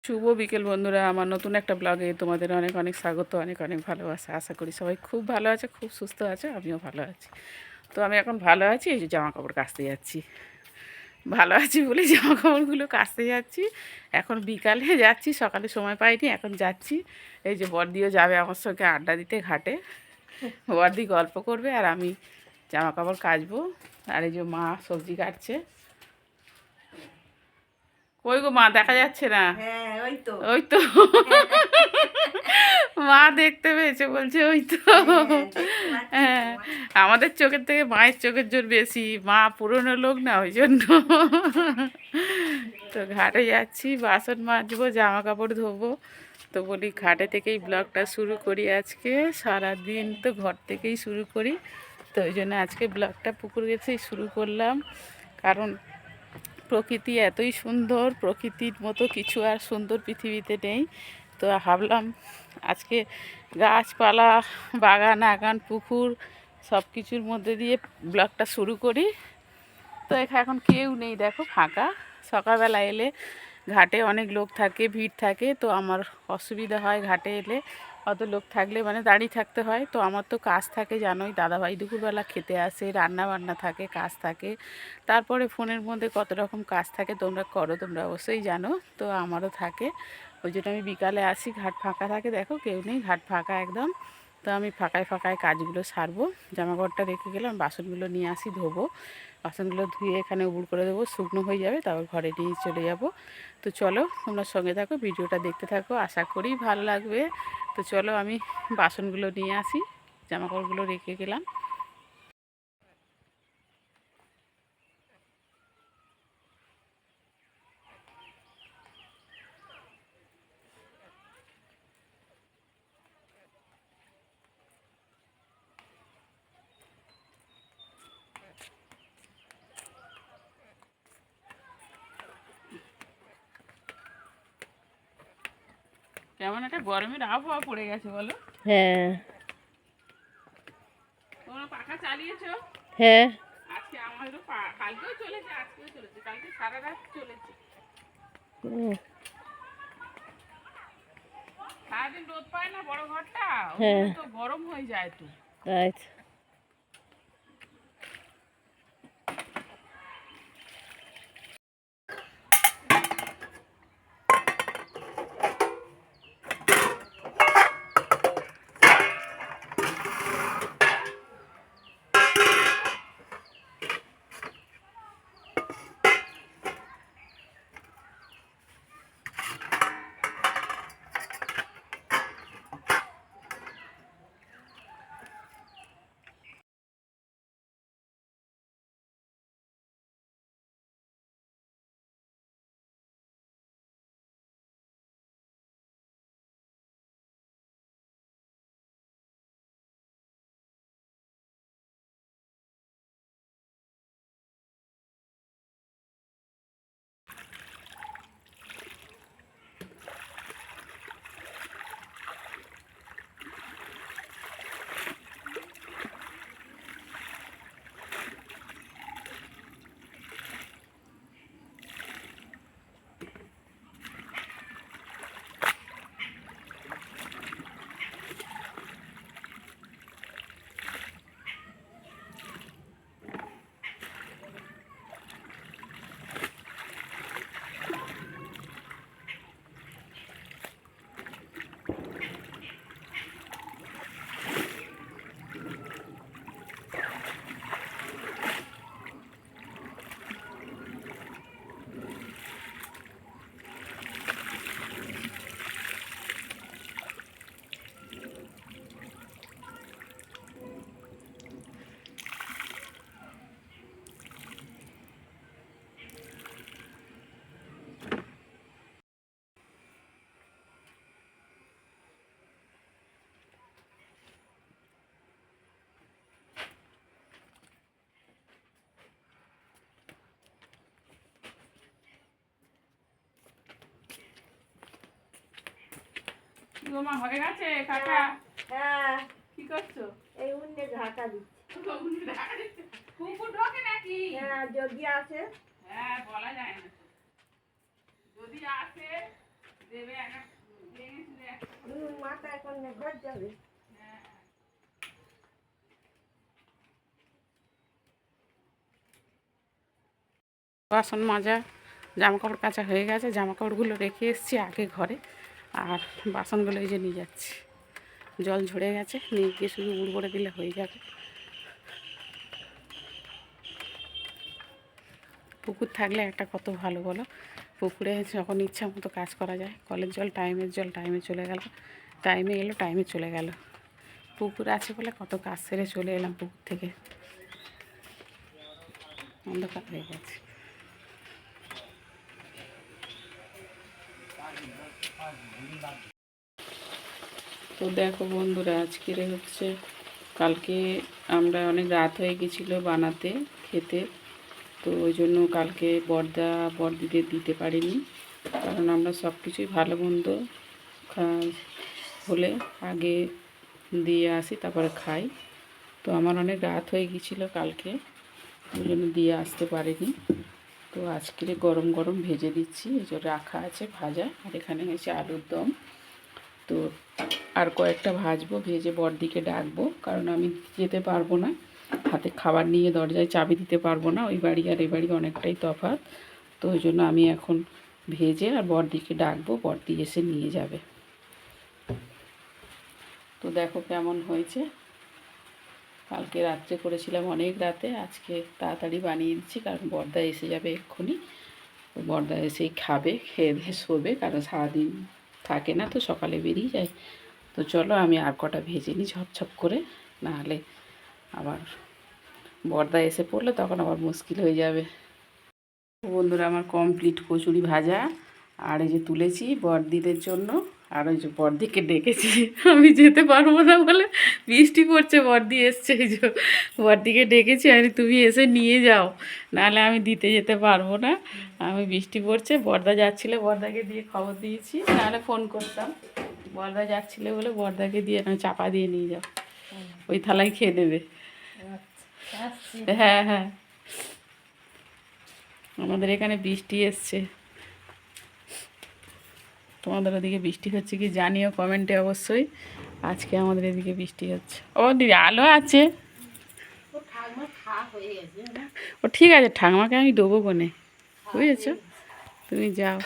শুভ বিকেল বন্ধুরা, আমার নতুন একটা ব্লগে তোমাদের অনেক অনেক স্বাগত, অনেক অনেক ভালোবাসা। আশা করি সবাই খুব ভালো আছে, খুব সুস্থ আছে, আমিও ভালো আছি। তো আমি এখন ভালো আছি, এই যে জামা কাপড় কাচতে যাচ্ছি। ভালো আছি বলে জামা কাপড়গুলো কাচতে যাচ্ছি। এখন বিকালে যাচ্ছি, সকালে সময় পাইনি, এখন যাচ্ছি। এই যে বড়দিও যাবে আমার সঙ্গে আড্ডা দিতে ঘাটে। বড়দি গল্প করবে আর আমি জামা কাপড় কাচবো। আর এই যে মা সবজি কাটছে। কই গো মা, দেখা যাচ্ছে না? হ্যাঁ, ওই তো। ওই তো। মা দেখতে পেয়েছে, বলছে ওই তো। হ্যাঁ, দেখতে পাচ্ছি হ্যাঁ, তোমার। আমাদের চোখের থেকে মায়ের চোখের জোর বেশি। মা পুরনো লোক না, ওই জন্য। তো ঘাটে যাচ্ছি, বাসন মাজবো, জামা কাপড় ধোবো। তো বলি ঘাটে থেকেই ব্লগটা শুরু করি আজকে। সারাদিন তো ঘর থেকেই শুরু করি। তো ওই জন্য আজকে ব্লগটা পুকুর গেছেই শুরু করলাম। কারণ প্রকৃতি এতই সুন্দর, প্রকৃতির মতো কিছু আর সুন্দর পৃথিবীতে নেই। তো ভাবলাম আজকে গাছপালা, বাগান আগান, পুকুর সব কিছুর মধ্যে দিয়ে ব্লগটা শুরু করি। তো এখন কেউ নেই, দেখো ফাঁকা। সকালবেলা এলে ঘাটে অনেক লোক থাকে, ভিড় থাকে, তো আমার অসুবিধা হয় ঘাটে এলে। অত লোক থাকলে মানে দাঁড়িয়ে থাকতে হয়। তো আমার তো কাজ থাকে, জানোই, দাদাভাই দুপুরবেলা খেতে আসে, রান্না বান্না থাকে, কাজ থাকে। তারপরে ফোনের মধ্যে কত রকম কাজ থাকে, তোমরা করো, তোমরা অবশ্যই জানো। তো আমারও থাকে, ওই জন্য আমি বিকালে আসি, ঘাট ফাঁকা থাকে, দেখো কেউ নেই, ঘাট ফাঁকা একদম। তো আমি ফাঁকায় ফাঁকায় কাজগুলো সারবো। জামা কাপড়টা রেখে গেলাম, বাসনগুলো নিয়ে আসি, ধোবো। বাসনগুলো ধুয়ে এখানে উবুড় করে দেবো, শুকনো হয়ে যাবে, তারপর ঘরে নিয়ে চলে যাব। তো চলো তোমরা সঙ্গে থাকো, ভিডিওটা দেখতে থাকো, আশা করি ভালো লাগবে। তো চলো আমি বাসনগুলো নিয়ে আসি, জামা কাপড়গুলো রেখে গেলাম। কেমন একটা গরমের আবহাওয়া পড়ে গেছে বলো। হ্যাঁ। তোমরা পাখা চালিয়েছো? হ্যাঁ। আজকে আমাদেরও কালকেও চলেছে, আজকেও চলেছে, কালকে সারা রাত চলেছে। উম, সারাদিন রোদ পায় না বড় ঘরটা, ওই হ্যাঁ। জন্য তো গরম হয়ে যায় তো। আচ্ছা। তোমার হয়ে গেছে কাকা? হ্যাঁ, কি করছো? এই উন্নে ঢাকা দিচ্ছি। কুকুর ঢোকে নাকি? হ্যাঁ, যদি আসে। হ্যাঁ, বলা যায় না তো। যদি আসে মাথায় করলে ঘর যাবে। বাসন মাজা, জামা কাপড় কাচা হয়ে গেছে, জামা কাপড়গুলো রেখে এসেছি আগে ঘরে, আর বাসনগুলো এই যে নিয়ে যাচ্ছি। জল ঝরে গেছে, নিয়ে গিয়ে শুধু উড় করে দিলে হয়ে যাবে। পুকুর থাকলে একটা কত ভালো বলো, পুকুরে যখন ইচ্ছা মতো কাজ করা যায়। কলের জল টাইমে চলে গেল, টাইমে এলো টাইমে চলে গেল। পুকুর আছে বলে কত কাজ সেরে চলে এলাম পুকুর থেকে। অন্ধকার হয়ে গেছে। তো দেখো বন্ধুরা, আজকের হচ্ছে, কালকে আমরা অনেক রাত হয়ে গেছিলো বানাতে খেতে, তো ওই জন্য কালকে বড়দিদের দিতে পারিনি। কারণ আমরা সব কিছুই ভালো মন্দ হলে আগে দিয়ে আসি, তারপরে খাই। তো আমার অনেক রাত হয়ে গেছিলো কালকে, ওই জন্য দিয়ে আসতে পারিনি। তো আজকে গরম গরম ভেজে দিচ্ছি, এই যে রাখা আছে ভাজা, আর এখানে হয়েছে আলুর দম। তো আর কয়েকটা ভাজবো, ভেজে বড়দিকে ডাকবো, কারণ আমি যেতে পারবো না, হাতে খাবার নিয়ে দরজায় চাবি দিতে পারবো না। ওই বাড়ি আর এই বাড়ি অনেকটাই তফাৎ। তো ওই জন্য আমি এখন ভেজে আর বড়দিকে ডাকবো, বড়দি এসে নিয়ে যাবে। তো দেখো কেমন হয়েছে। কালকে রাত্রে করেছিলাম অনেক রাতে, আজকে তাড়াতাড়ি বানিয়ে দিচ্ছি, কারণ বড়দা এসে যাবে এক্ষুনি। বড়দা এসেই খাবে, খেয়ে দিয়ে শোবে, কারণ সারাদিন থাকে না, তো সকালে বেরিয়ে যায়। তো চলো আমি আর কটা ভেজে নিই ঝপঝপ করে, নাহলে আবার বড়দা এসে পড়লে তখন আবার মুশকিল হয়ে যাবে। বন্ধুরা, আমার কমপ্লিট কচুরি ভাজা, আর এই যে তুলেছি বড়দিদের জন্য, আর ওই যে বড়দিকে ডেকেছি, আমি যেতে পারবো না বলে, বৃষ্টি পড়ছে, বড়দি এসছে, এই যে বড়দিকে ডেকেছি, আর তুমি এসে নিয়ে যাও, নাহলে আমি দিতে যেতে পারবো না। আমি বৃষ্টি পড়ছে, বড়দা যাচ্ছিলো, বড়দাকে দিয়ে খবর দিয়েছি, নাহলে ফোন করতাম। বড়দা যাচ্ছিলে বলে বড়দাকে দিয়ে আমি চাপা দিয়ে নিয়ে যাও, ওই থালায় খেয়ে দেবে। হ্যাঁ হ্যাঁ, আমাদের এখানে বৃষ্টি এসছে। তোমাদের ওদিকে বৃষ্টি হচ্ছে কি জানিও কমেন্টে অবশ্যই। আজকে আমাদের এদিকে বৃষ্টি হচ্ছে। ও দিদি, আলো আছে, ও ঠিক আছে, ঠাকমাকে আমি দেবো কোনে, বুঝেছো, তুমি যাও।